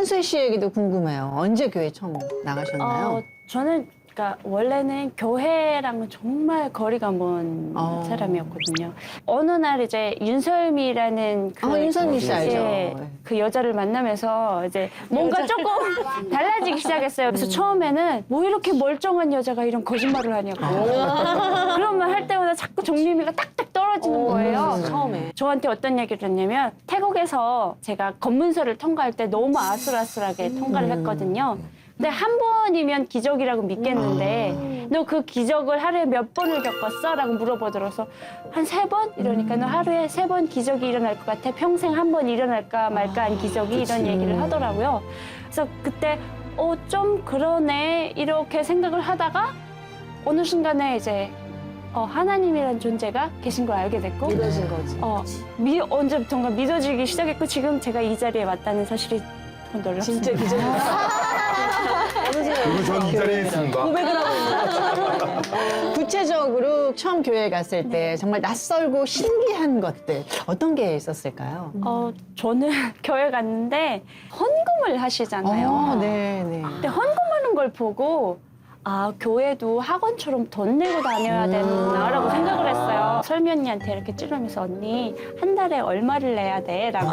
현수애 씨 얘기도 궁금해요. 언제 교회 처음 나가셨나요? 저는 그러니까 원래는 교회랑은 정말 거리가 먼 사람이었거든요. 어느 날 이제 윤설미라는 윤설미 씨 알죠? 예, 그 여자를 만나면서 이제 뭔가 조금 달라지기 시작했어요. 그래서 처음에는 뭐 이렇게 멀쩡한 여자가 이런 거짓말을 하냐고. 그런 말 할 때마다 자꾸 정림이가 딱딱 떨어지는 거예요. 처음에. 저한테 어떤 얘기를 했냐면 태국에서 제가 검문소를 통과할 때 너무 아슬아슬하게 통과를 했거든요. 근데 한 번이면 기적이라고 믿겠는데 너 그 기적을 하루에 몇 번을 겪었어? 라고 물어보더라서 한 3번? 이러니까 너 하루에 3번 기적이 일어날 것 같아? 평생 한 번 일어날까 말까한 기적이 이런 얘기를 하더라고요. 그래서 그때 좀 그러네 이렇게 생각을 하다가 어느 순간에 이제 하나님이라는 존재가 계신 걸 알게 됐고 믿어진 거지. 언제부턴가 믿어지기 시작했고 지금 제가 이 자리에 왔다는 사실이 더 놀랍습니다. 진짜 기적이다. 그리고 전 이 자리에 있습니다. 고백을 하고 있는 구체적으로 처음 교회 갔을 때 정말 낯설고 신기한 것들 어떤 게 있었을까요? 저는 교회 갔는데 헌금을 하시잖아요. 네. 근데 헌금하는 걸 보고 교회도 학원처럼 돈 내고 다녀야 되나라고 생각을 했어요. 설미 언니한테 이렇게 찌르면서 언니 한 달에 얼마를 내야 돼? 라고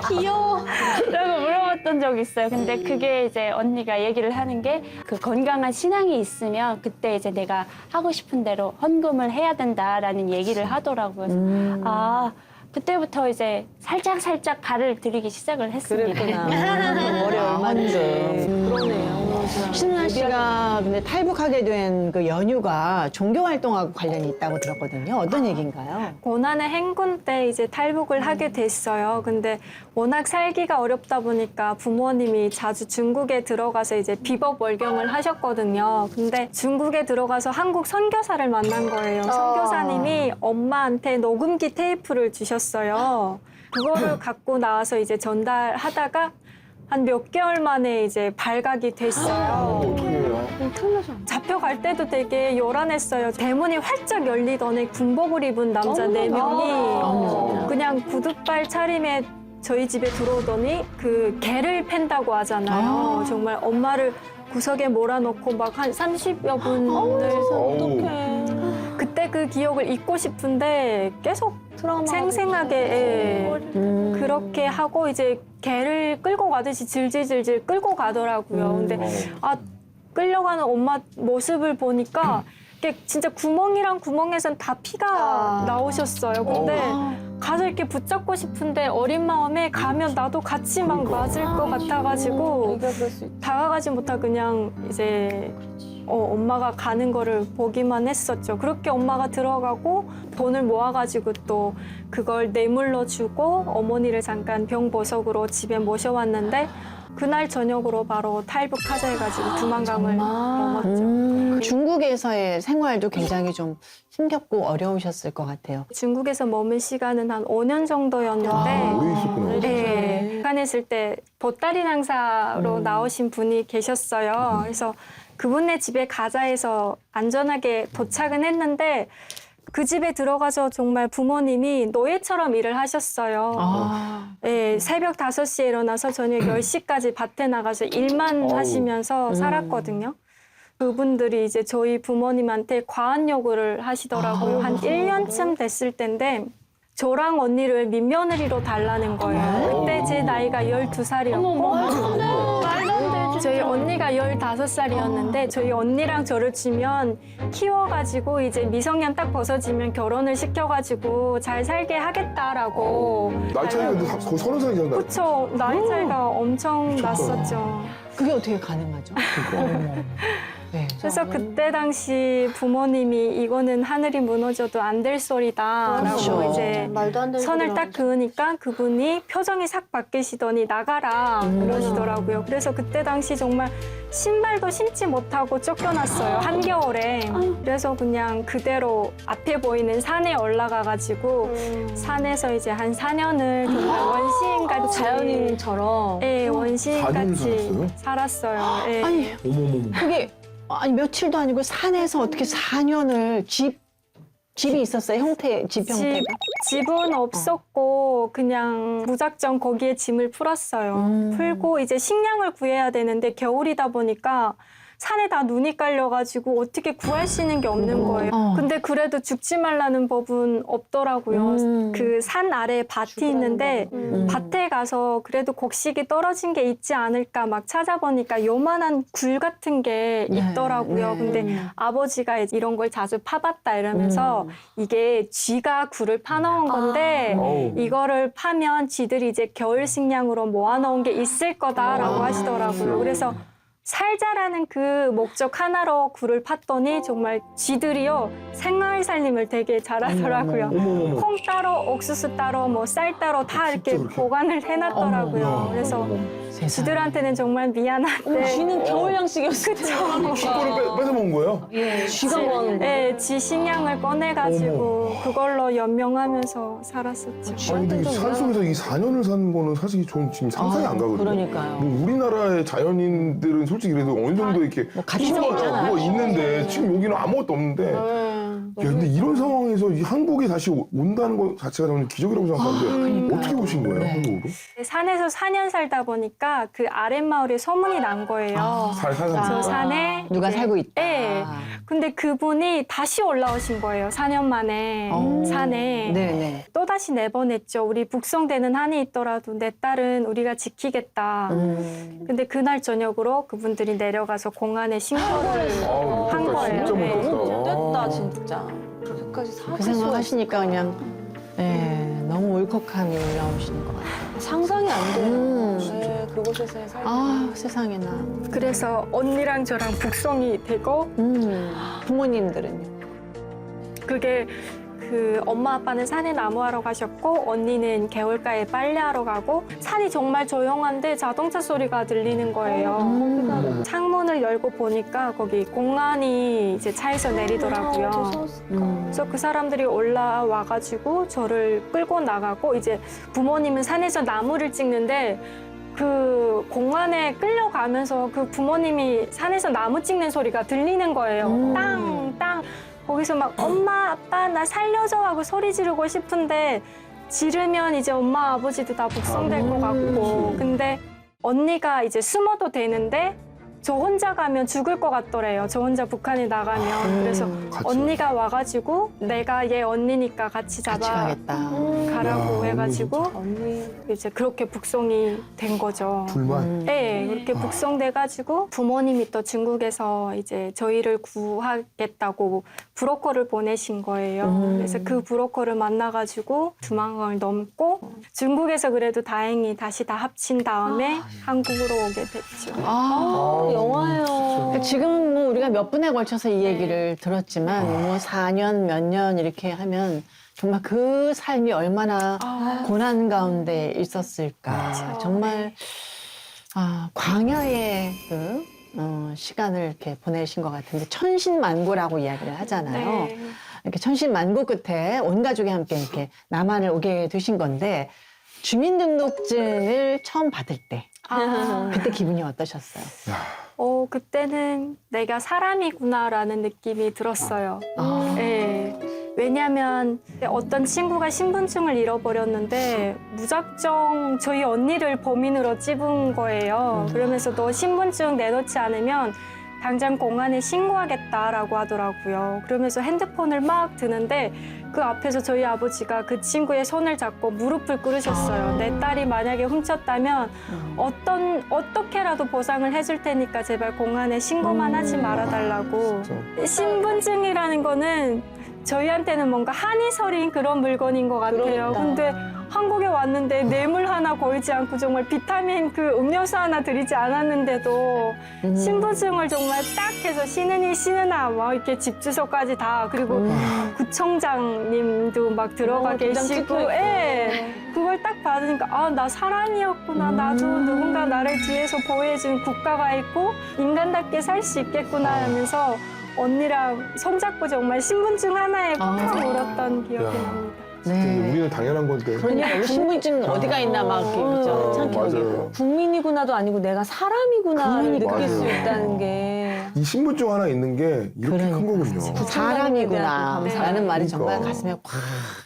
귀여워. 라고 물어봤던 적이 있어요. 근데 그게 이제 언니가 얘기를 하는 게 그 건강한 신앙이 있으면 그때 이제 내가 하고 싶은 대로 헌금을 해야 된다라는 얘기를 하더라고요. 그래서 그때부터 이제 살짝 발을 들이기 시작을 했습니다. 그랬구나. 월에 얼마인데. 그러네요. 신은아 씨가 근데 탈북하게 된 그 연유가 종교 활동하고 관련이 있다고 들었거든요. 어떤 얘기인가요? 고난의 행군 때 이제 탈북을 하게 됐어요. 근데 워낙 살기가 어렵다 보니까 부모님이 자주 중국에 들어가서 이제 비법 월경을 하셨거든요. 근데 중국에 들어가서 한국 선교사를 만난 거예요. 선교사님이 엄마한테 녹음기 테이프를 주셨어요. 그거를 갖고 나와서 이제 전달하다가 한 몇 개월 만에 이제 발각이 됐어요. 잡혀갈 때도 되게 요란했어요. 대문이 활짝 열리더니 군복을 입은 남자 4명이 그냥 구두발 차림에 저희 집에 들어오더니 그 개를 팬다고 하잖아요. 정말 엄마를 구석에 몰아넣고 막 한 30여 분을 어떡해. 그때 그 기억을 잊고 싶은데 계속 생생하게 그렇게 하고 이제 개를 끌고 가듯이 질질질질 끌고 가더라고요. 근데 끌려가는 엄마 모습을 보니까 이게 진짜 구멍이랑 구멍에선 다 피가 나오셨어요. 근데 가서 이렇게 붙잡고 싶은데 어린 마음에 가면 나도 같이 막 맞을 것 같아가지고 다가가지 못하고 그냥 이제 엄마가 가는 거를 보기만 했었죠. 그렇게 엄마가 들어가고 돈을 모아가지고 또 그걸 내물러 주고 어머니를 잠깐 병보석으로 집에 모셔왔는데 그날 저녁으로 바로 탈북하자 해가지고 두만강을 넘었죠. 중국에서의 생활도 굉장히 좀 힘겹고 어려우셨을 것 같아요. 중국에서 머문 시간은 한 5년 정도였는데 오래 있었구나. 네, 북한했을 때 보따리 낭사로 나오신 분이 계셨어요. 그래서 그분네 집에 가자 해서 안전하게 도착은 했는데 그 집에 들어가서 정말 부모님이 노예처럼 일을 하셨어요. 네, 새벽 5시에 일어나서 저녁 10시까지 밭에 나가서 일만 하시면서 살았거든요. 그분들이 이제 저희 부모님한테 과한 요구를 하시더라고요. 한 1년쯤 됐을 때인데 저랑 언니를 민며느리로 달라는 거예요. 그때 제 나이가 12살이었고 저희 언니가 15살이었는데 저희 언니랑 저를 주면 키워가지고 이제 미성년 딱 벗어지면 결혼을 시켜가지고 잘 살게 하겠다라고. 나이 차이가 근데 거의 30살이잖아. 그쵸. 나이 차이가 엄청 났었죠. 그게 어떻게 가능하죠? 네. 그래서 그때 당시 부모님이 이거는 하늘이 무너져도 안 될 소리다라고 그렇죠. 이제 말도 안 되는 선을 소리를 딱 그으니까 그분이 표정이 싹 바뀌시더니 나가라 그러시더라고요. 그래서 그때 당시 정말 신발도 신지 못하고 쫓겨났어요. 한겨울에. 그래서 그냥 그대로 앞에 보이는 산에 올라가가지고 산에서 이제 한 4년을 정말 원시인같이 자연인처럼. 네, 4년을 원시인같이 살았어요. 네. 아니, 어머머머. 그게 며칠도 아니고 산에서 어떻게 4년을 집이 있었어요? 집 형태가? 집은 없었고 그냥 무작정 거기에 짐을 풀었어요. 풀고 이제 식량을 구해야 되는데 겨울이다 보니까 산에 다 눈이 깔려가지고 어떻게 구할 수 있는 게 없는 거예요. 근데 그래도 죽지 말라는 법은 없더라고요. 그 산 아래에 밭이 있는데 밭에 가서 그래도 곡식이 떨어진 게 있지 않을까 막 찾아보니까 요만한 굴 같은 게 있더라고요. 네. 근데 아버지가 이런 걸 자주 파봤다 이러면서 이게 쥐가 굴을 파놓은 건데 어우. 이거를 파면 쥐들이 이제 겨울 식량으로 모아놓은 게 있을 거다라고 하시더라고요. 그래서 살자라는 그 목적 하나로 굴을 팠더니 정말 쥐들이요 생활 살림을 되게 잘하더라고요. 어머머머. 콩 따로, 옥수수 따로, 뭐 쌀 따로 다 이렇게 그렇게? 보관을 해놨더라고요. 그래서 쥐들한테는 정말 미안한데. 쥐는 겨울 양식이었을 때. 식구를 뺏어 먹은 거예요? 쥐가 뭐 하는 거야? 네, 쥐 식량을 꺼내가지고 그걸로 연명하면서 살았었죠. 아니, 근데 이 산속에서 이 4년을 사는 거는 사실 좀 지금 상상이 안 가거든요. 그러니까요. 뭐 우리나라의 자연인들은 솔직히 그래도 어느 정도 이렇게 같이 수도가 있잖아요. 뭐가 있는데 지금 여기는 아무것도 없는데 야, 근데 이런 상황에서 이 한국에 다시 온다는 것 자체가 저는 기적이라고 생각하는데 어떻게 오신 거예요, 한국으로? 산에서 4년 살다 보니까 그 아랫마을에 소문이 난 거예요. 저 산에 누가 이제- 살고 있다. 네. 근데 그분이 다시 올라오신 거예요. 4년 만에 산에. 네네. 또다시 내보냈죠. 우리 북송되는 한이 있더라도 내 딸은 우리가 지키겠다. 근데 그날 저녁으로 그분들이 내려가서 공안에 신고를 아우, 한 못됐다, 거예요. 진짜 네. 못됐다. 못됐다 진짜. 그렇게까지 사고 그 생각하시니까 그냥 너무 울컥함이 올라오시는 것 같아요. 상상이 안 돼요. 네, 그곳에서의 삶. 아 세상에나. 그래서 언니랑 저랑 북송이 되고 부모님들은요? 그게 그 엄마 아빠는 산에 나무하러 가셨고 언니는 개울가에 빨래하러 가고 산이 정말 조용한데 자동차 소리가 들리는 거예요. 창문을 열고 보니까 거기 공안이 이제 차에서 내리더라고요. 그래서 그 사람들이 올라와가지고 저를 끌고 나가고 이제 부모님은 산에서 나무를 찍는데 그 공안에 끌려가면서 그 부모님이 산에서 나무 찍는 소리가 들리는 거예요. 땅, 땅. 거기서 막 엄마, 아빠 나 살려줘 하고 소리 지르고 싶은데 지르면 이제 엄마, 아버지도 다 북송될 것 같고. 근데 언니가 이제 숨어도 되는데 저 혼자 가면 죽을 것 같더래요. 저 혼자 북한에 나가면. 그래서 같이. 언니가 와가지고 내가 얘 언니니까 같이 같이 잡아 가겠다. 가라고 야, 해가지고 언니. 이제 그렇게 북송이 된 거죠. 둘만. 네, 그렇게 북송돼가지고 부모님이 또 중국에서 이제 저희를 구하겠다고 브로커를 보내신 거예요. 그래서 그 브로커를 만나가지고 2만 넘고 중국에서 그래도 다행히 다시 다 합친 다음에 한국으로 오게 됐죠. 영화예요. 그러니까 지금 뭐 우리가 몇 분에 걸쳐서 이 얘기를 들었지만 뭐 4년 몇 년 이렇게 하면 정말 그 삶이 얼마나 고난 가운데 있었을까. 정말 광야의 그 시간을 이렇게 보내신 것 같은데 천신만고라고 이야기를 하잖아요. 네. 이렇게 천신만고 끝에 온 가족이 함께 이렇게 남한을 오게 되신 건데 주민등록증을 처음 받을 때 그때 기분이 어떠셨어요? 그때는 내가 사람이구나라는 느낌이 들었어요. 네. 왜냐하면 어떤 친구가 신분증을 잃어버렸는데 무작정 저희 언니를 범인으로 찝은 거예요. 그러면서 너 신분증 내놓지 않으면 당장 공안에 신고하겠다라고 하더라고요. 그러면서 핸드폰을 막 드는데 그 앞에서 저희 아버지가 그 친구의 손을 잡고 무릎을 꿇으셨어요. 내 딸이 만약에 훔쳤다면 어떻게라도 보상을 해줄 테니까 제발 공안에 신고만 하지 말아달라고. 신분증이라는 거는 저희한테는 뭔가 한이 서린 그런 물건인 것 같아요. 그러니까. 근데 한국에 왔는데 뇌물 하나 걸지 않고 정말 비타민 그 음료수 하나 드리지 않았는데도 신분증을 정말 딱 해서 신은이 신은아 막 이렇게 집 주소까지 다 그리고 구청장님도 막 들어가 도장 계시고 찍혀있고. 예. 그걸 딱 받으니까 아 나 사람이었구나 나도 누군가 나를 뒤에서 보호해준 국가가 있고 인간답게 살 수 있겠구나 하면서 언니랑 손잡고 정말 신분증 하나에 꽉 울었던 기억이 야. 납니다. 근데 우리는 당연한 건데. 그러니까 신분증 어디가 있나 막 이렇게 그죠? 참 맞아요. 국민이구나도 아니고 내가 사람이구나를 그러니까. 느낄 수 맞아요. 있다는 게. 이 신분증 하나 있는 게 이렇게 큰 거군요. 대한 사람이구나 감사. 라는 말이 정말 그러니까. 가슴에 콱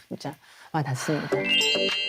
진짜 와닿습니다.